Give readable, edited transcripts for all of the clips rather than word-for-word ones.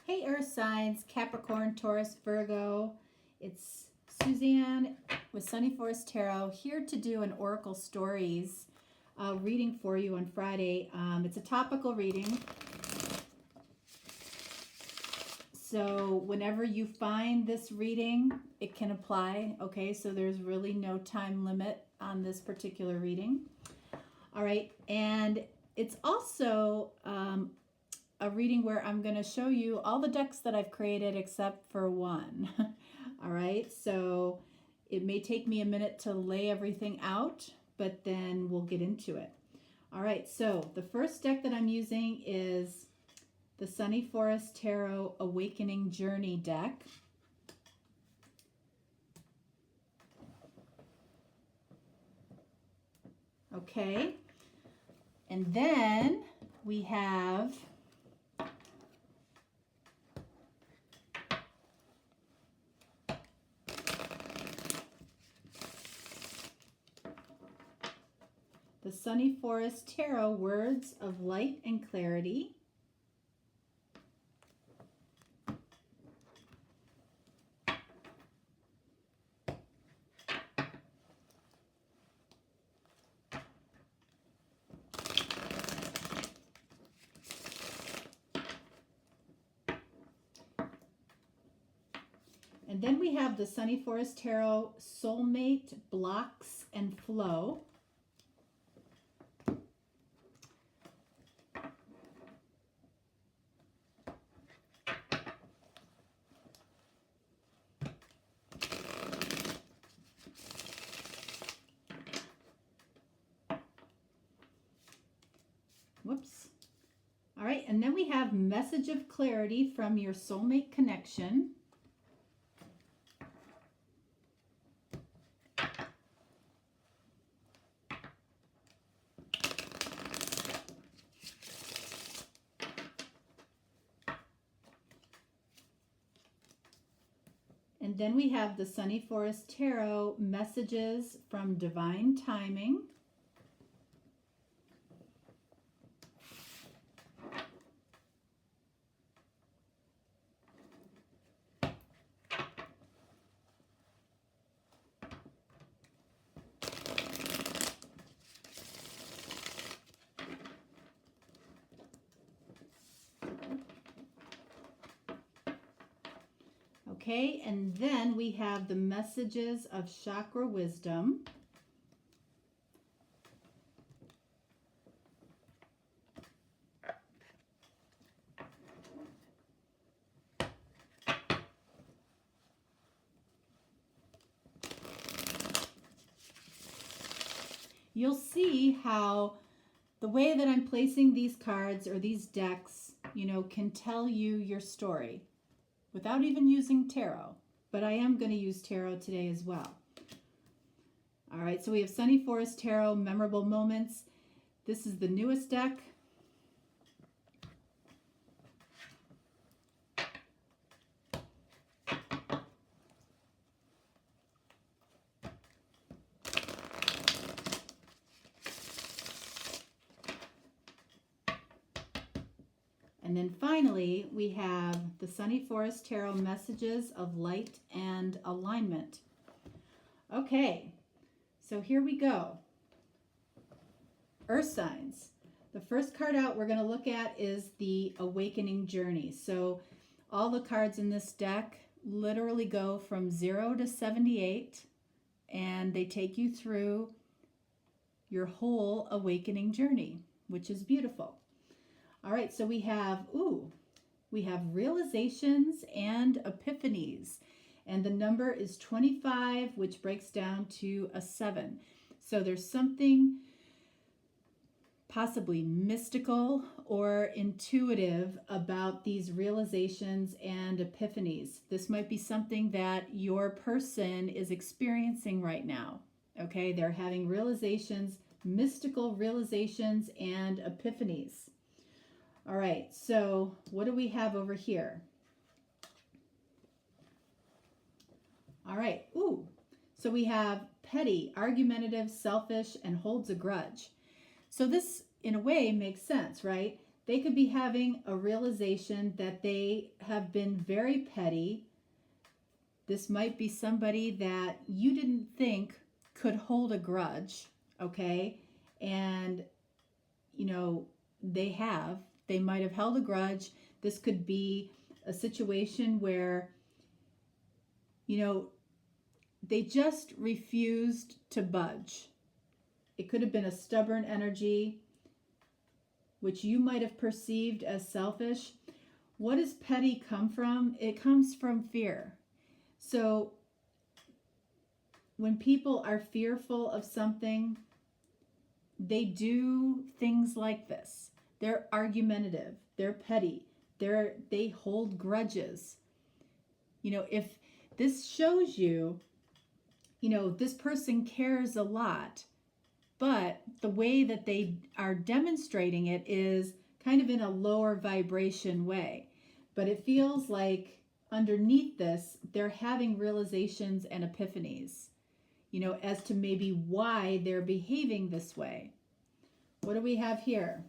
Hey Earth signs, Capricorn, Taurus, Virgo. It's Suzanne with Sunny Forest Tarot here to do an Oracle Stories reading for you on Friday. It's a topical reading. So whenever you find this reading, it can apply. Okay, so there's really no time limit on this particular reading. All right, and it's also a reading where I'm going to show you all the decks that I've created except for one. All right, so it may take me a minute to lay everything out, but then we'll get into it. All right, so the first deck that I'm using is the Sunny Forest Tarot Awakening Journey deck. Okay, and then we have the Sunny Forest Tarot Words of Light and Clarity. And then we have the Sunny Forest Tarot Soulmate Blocks and Flow. Whoops. All right, and then we have Message of Clarity from Your Soulmate Connection. And then we have the Sunny Forest Tarot Messages from Divine Timing. Okay, and then we have the Messages of Chakra Wisdom. You'll see how the way that I'm placing these cards or these decks, can tell you your story without even using tarot. But I am going to use tarot today as well. All right, so we have Sunny Forest Tarot Memorable Moments. This is the newest deck. And then finally, we have the Sunny Forest Tarot Messages of Light and Alignment. Okay, so here we go. Earth signs. The first card out we're going to look at is the Awakening Journey. So all the cards in this deck literally go from 0 to 78, and they take you through your whole awakening journey, which is beautiful. All right, so we have realizations and epiphanies, and the number is 25, which breaks down to a 7. So there's something possibly mystical or intuitive about these realizations and epiphanies. This might be something that your person is experiencing right now. Okay, they're having realizations, mystical realizations and epiphanies. All right, so what do we have over here? All right, so we have petty, argumentative, selfish, and holds a grudge. So this, in a way, makes sense, right? They could be having a realization that they have been very petty. This might be somebody that you didn't think could hold a grudge, okay? And, you know, they might have held a grudge. This could be a situation where, you know, they just refused to budge. It could have been a stubborn energy, which you might have perceived as selfish. What does petty come from? It comes from fear. So when people are fearful of something, they do things like this. They're argumentative, they're petty, they hold grudges. You know, if this shows you, you know, this person cares a lot, but the way that they are demonstrating it is kind of in a lower vibration way. But it feels like underneath this, they're having realizations and epiphanies, you know, as to maybe why they're behaving this way. What do we have here?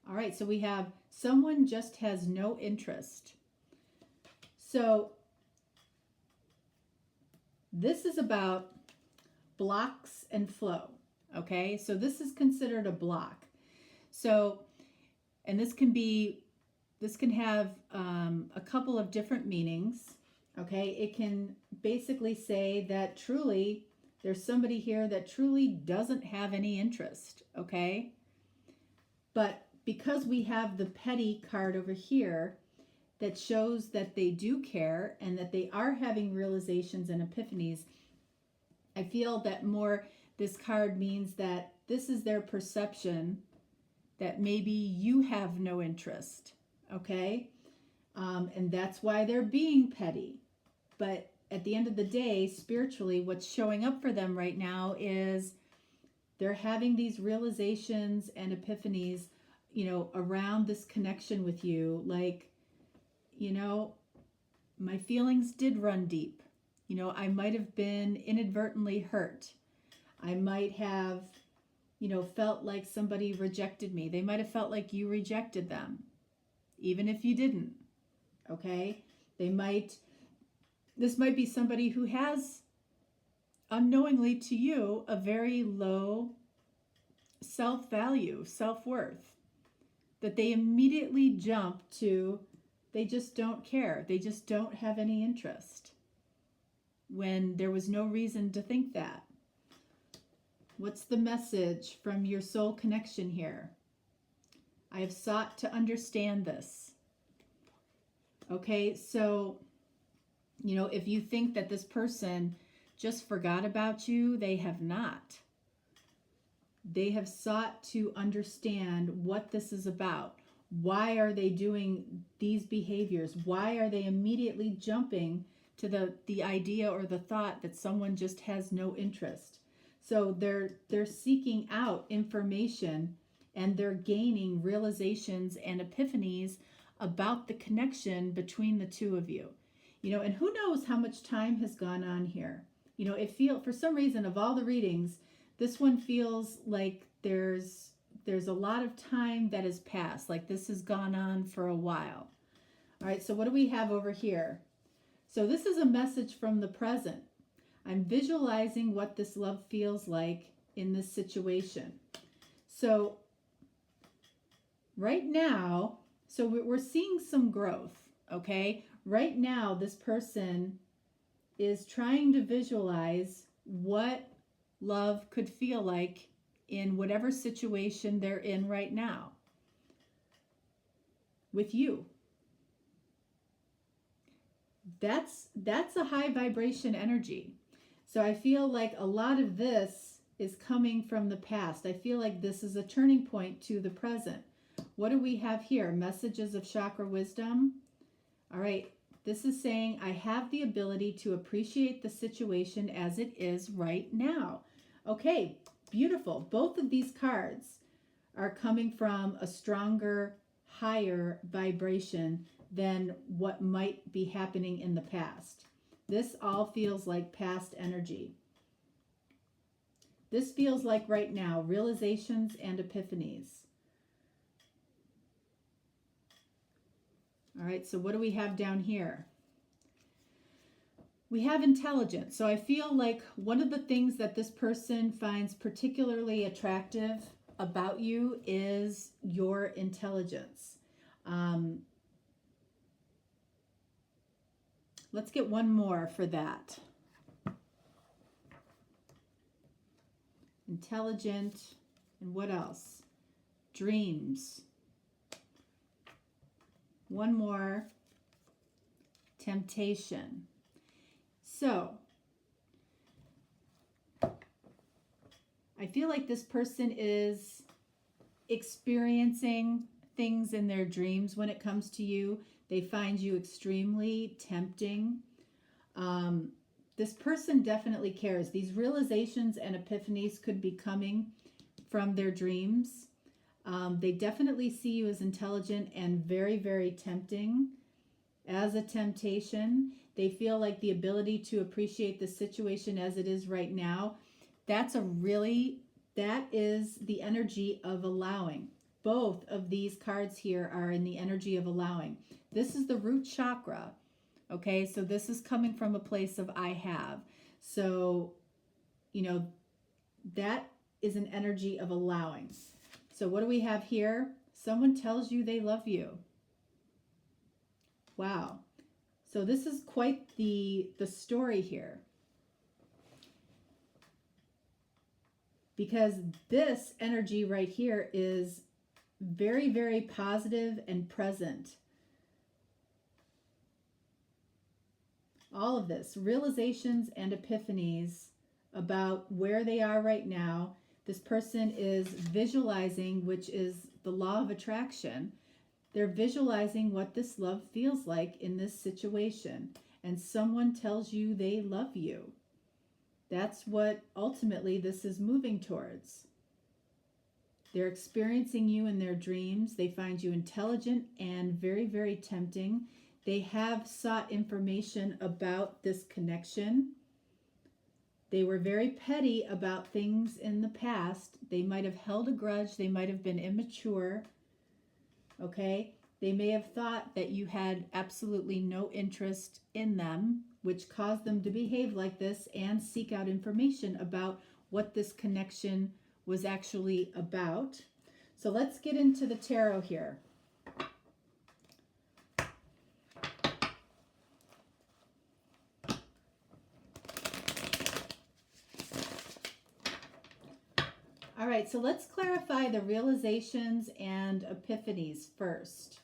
All right, so we have someone just has no interest. So this is about blocks and flow, okay? So this is considered a block. So, and this can have a couple of different meanings, okay? It can basically say that truly there's somebody here that truly doesn't have any interest, okay? But because we have the petty card over here that shows that they do care and that they are having realizations and epiphanies, I feel that more this card means that this is their perception that maybe you have no interest, okay? And that's why they're being petty. But at the end of the day, spiritually, what's showing up for them right now is they're having these realizations and epiphanies, you know, around this connection with you. Like, you know, my feelings did run deep. You know, I might have been inadvertently hurt. I might have, you know, felt like somebody rejected me. They might have felt like you rejected them, even if you didn't, okay? This might be somebody who has, unknowingly to you, a very low self-value, self-worth, that they immediately jump to, they just don't care. They just don't have any interest, when there was no reason to think that. What's the message from your soul connection here? I have sought to understand this. Okay, so, you know, if you think that this person just forgot about you, they have not. They have sought to understand what this is about. Why are they doing these behaviors? Why are they immediately jumping to the idea or the thought that someone just has no interest? So they're seeking out information, and they're gaining realizations and epiphanies about the connection between the two of you. You know, and who knows how much time has gone on here. You know, for some reason, of all the readings, this one feels like there's a lot of time that has passed, like this has gone on for a while. All right, so what do we have over here? So this is a message from the present. I'm visualizing what this love feels like in this situation. So right now, so we're seeing some growth, okay? Right now, this person is trying to visualize what love could feel like in whatever situation they're in right now with you. That's a high vibration energy. So I feel like a lot of this is coming from the past. I feel like this is a turning point to the present. What do we have here? Messages of chakra wisdom. All right, this is saying I have the ability to appreciate the situation as it is right now. Okay, beautiful. Both of these cards are coming from a stronger, higher vibration than what might be happening in the past. This all feels like past energy. This feels like right now, realizations and epiphanies. All right, so what do we have down here? We have intelligence. So I feel like one of the things that this person finds particularly attractive about you is your intelligence. Let's get one more for that. Intelligent, and what else? Dreams. One more. Temptation. So, I feel like this person is experiencing things in their dreams when it comes to you. They find you extremely tempting. This person definitely cares. These realizations and epiphanies could be coming from their dreams. They definitely see you as intelligent and very, very tempting. As a temptation, they feel like the ability to appreciate the situation as it is right now. That is the energy of allowing. Both of these cards here are in the energy of allowing. This is the root chakra. Okay, so this is coming from a place of I have. So, that is an energy of allowing. So what do we have here? Someone tells you they love you. Wow. So this is quite the story here. Because this energy right here is very, very positive and present. All of this, realizations and epiphanies about where they are right now. This person is visualizing, which is the law of attraction. They're visualizing what this love feels like in this situation. And someone tells you they love you. That's what ultimately this is moving towards. They're experiencing you in their dreams. They find you intelligent and very, very tempting. They have sought information about this connection. They were very petty about things in the past. They might have held a grudge. They might have been immature. Okay? They may have thought that you had absolutely no interest in them, which caused them to behave like this and seek out information about what this connection was actually about. So let's get into the tarot here. All right, so let's clarify the realizations and epiphanies first.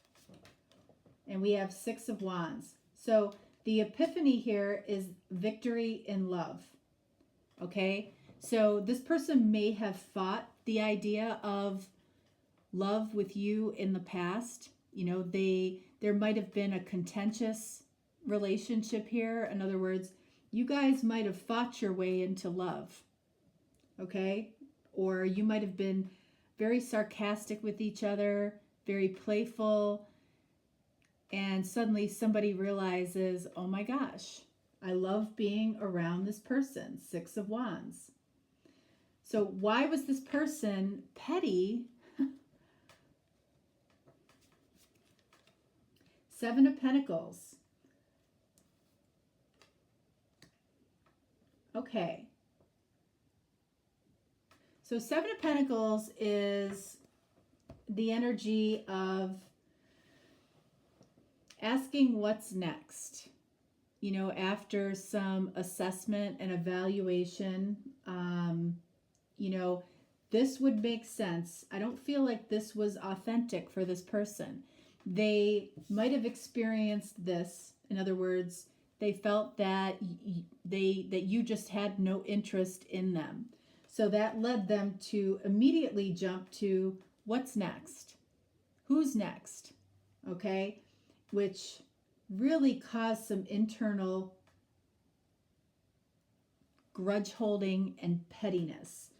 And we have Six of Wands. So the epiphany here is victory in love. Okay, so this person may have fought the idea of love with you in the past. There might have been a contentious relationship here. In other words, you guys might have fought your way into love. Okay, or you might have been very sarcastic with each other, very playful, and suddenly somebody realizes, oh my gosh, I love being around this person. Six of Wands. So why was this person petty? Seven of Pentacles. Okay. So Seven of Pentacles is the energy of asking what's next. After some assessment and evaluation, this would make sense. I don't feel like this was authentic for this person. They might have experienced this. In other words, they felt that you just had no interest in them. So that led them to immediately jump to what's next? Who's next? Okay? Which really caused some internal grudge holding and pettiness.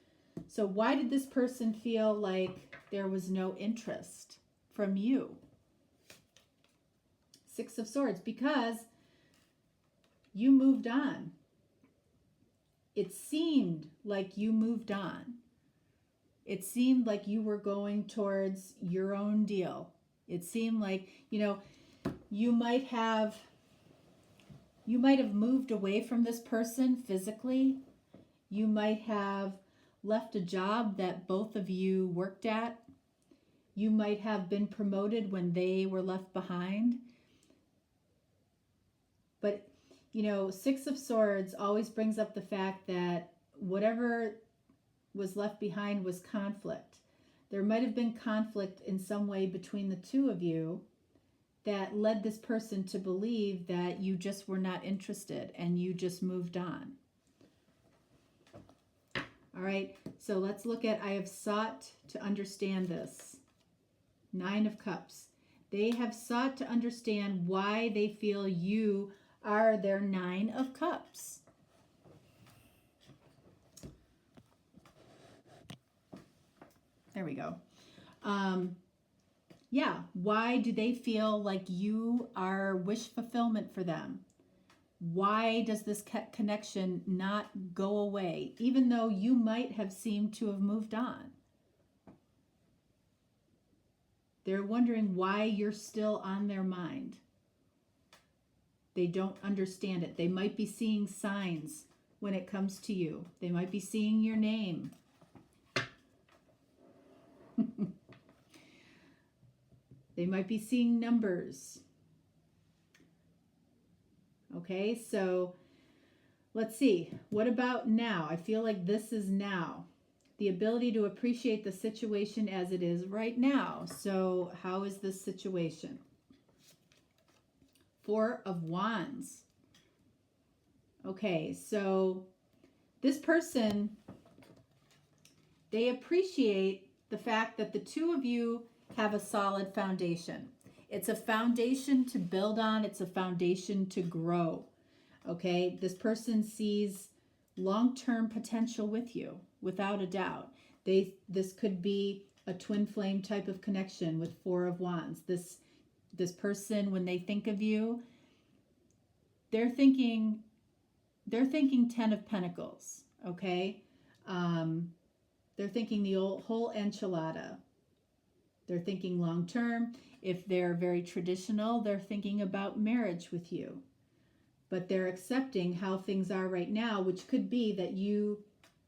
So why did this person feel like there was no interest from you? Six of Swords, because you moved on. it seemed like you moved on. It seemed like you were going towards your own deal. It seemed like, you might have moved away from this person physically. You might have left a job that both of you worked at. You might have been promoted when they were left behind. But, Six of Swords always brings up the fact that whatever was left behind was conflict. There might have been conflict in some way between the two of you that led this person to believe that you just were not interested and you just moved on. All right, so let's look at, I have sought to understand this. 9 of Cups. They have sought to understand why they feel you are their 9 of Cups. There we go. Yeah, why do they feel like you are wish fulfillment for them? Why does this connection not go away, even though you might have seemed to have moved on? They're wondering why you're still on their mind. They don't understand it. They might be seeing signs when it comes to you. They might be seeing your name. They might be seeing numbers. Okay, so let's see. What about now? I feel like this is now. The ability to appreciate the situation as it is right now. So how is this situation? 4 of Wands. Okay, so this person, they appreciate the fact that the two of you have a solid foundation. It's a foundation to build on. It's a foundation to grow. Okay, this person sees long-term potential with you, without a doubt. This could be a twin flame type of connection with 4 of Wands. This person, when they think of you, they're thinking 10 of Pentacles. Okay, they're thinking the whole enchilada. They're thinking long term. If they're very traditional, they're thinking about marriage with you. But they're accepting how things are right now, which could be that you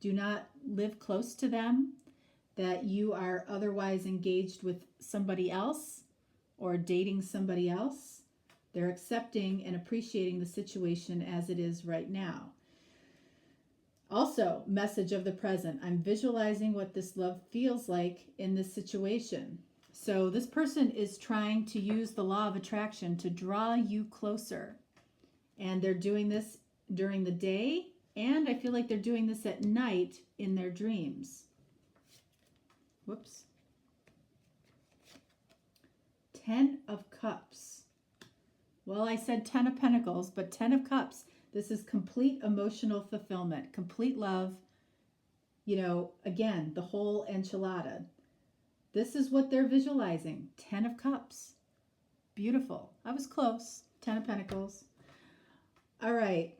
do not live close to them, that you are otherwise engaged with somebody else or dating somebody else. They're accepting and appreciating the situation as it is right now. Also, message of the present. I'm visualizing what this love feels like in this situation. So this person is trying to use the law of attraction to draw you closer. And they're doing this during the day, and I feel like they're doing this at night in their dreams. Whoops. 10 of Cups. Well, I said 10 of Pentacles, but 10 of Cups. This is complete emotional fulfillment, complete love. Again, the whole enchilada. This is what they're visualizing. 10 of Cups. Beautiful. I was close. 10 of Pentacles. All right.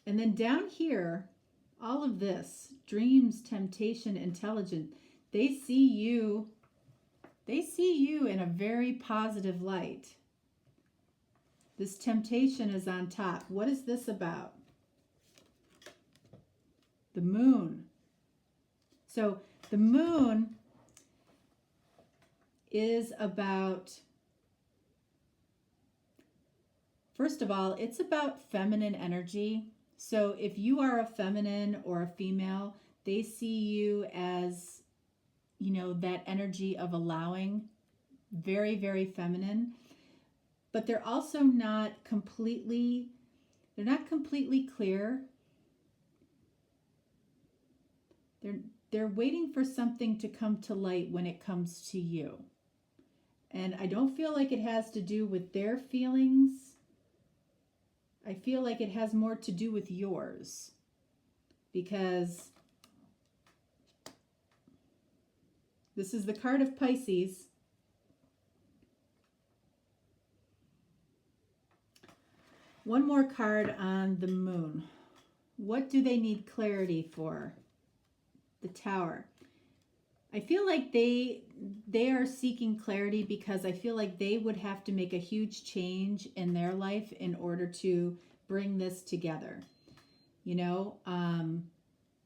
And then down here, all of this, dreams, temptation, intelligence, they see you in a very positive light. This temptation is on top. What is this about? The moon. So the moon is about, first of all, it's about feminine energy. So if you are a feminine or a female, they see you as, that energy of allowing, very, very feminine. But they're also not completely clear. They're waiting for something to come to light when it comes to you. And I don't feel like it has to do with their feelings. I feel like it has more to do with yours. Because this is the card of Pisces. One more card on the moon. What do they need clarity for? The Tower. I feel like they are seeking clarity because I feel like they would have to make a huge change in their life in order to bring this together. You know,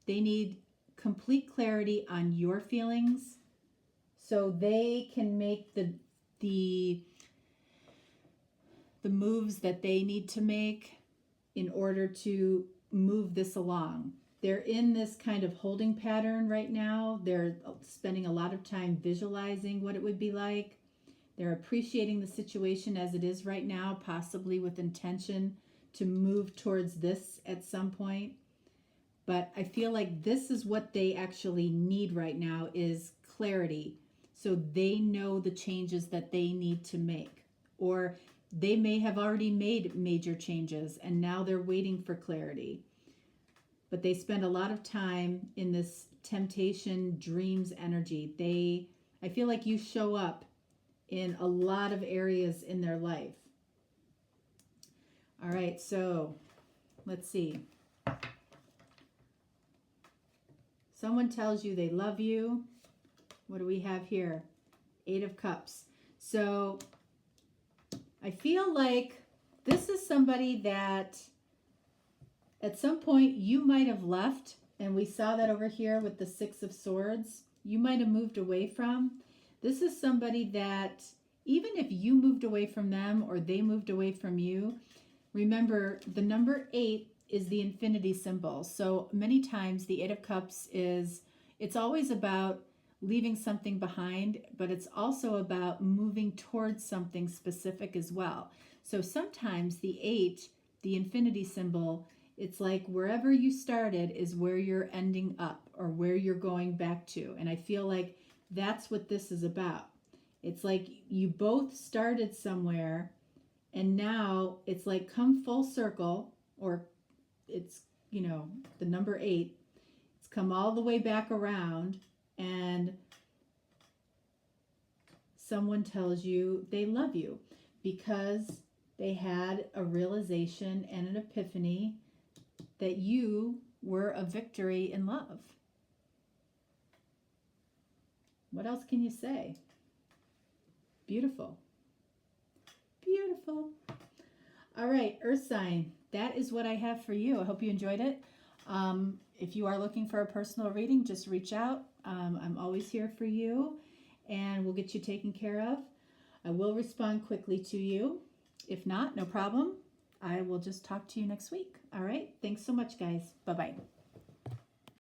they need complete clarity on your feelings so they can make the moves that they need to make in order to move this along. They're in this kind of holding pattern right now. They're spending a lot of time visualizing what it would be like. They're appreciating the situation as it is right now, possibly with intention to move towards this at some point. But I feel like this is what they actually need right now is clarity. So they know the changes that they need to make. Or they may have already made major changes and now they're waiting for clarity. But they spend a lot of time in this temptation, dreams energy. I feel like you show up in a lot of areas in their life. All right, so let's see. Someone tells you they love you. What do we have here? 8 of Cups. So I feel like this is somebody that at some point you might have left, and we saw that over here with the 6 of Swords. You might have moved away from. This is somebody that even if you moved away from them or they moved away from you, remember the number 8 is the infinity symbol. So many times the 8 of Cups it's always about leaving something behind, but it's also about moving towards something specific as well. So sometimes the 8, the infinity symbol, it's like wherever you started is where you're ending up or where you're going back to. And I feel like that's what this is about. It's like you both started somewhere and now it's like come full circle, or it's, you know, the number 8. It's come all the way back around and someone tells you they love you because they had a realization and an epiphany that you were a victory in love. What else can you say? Beautiful. Beautiful. All right, Earth sign. That is what I have for you. I hope you enjoyed it. If you are looking for a personal reading, just reach out. I'm always here for you, and we'll get you taken care of. I will respond quickly to you. If not, no problem. I will just talk to you next week. All right. Thanks so much, guys. Bye-bye.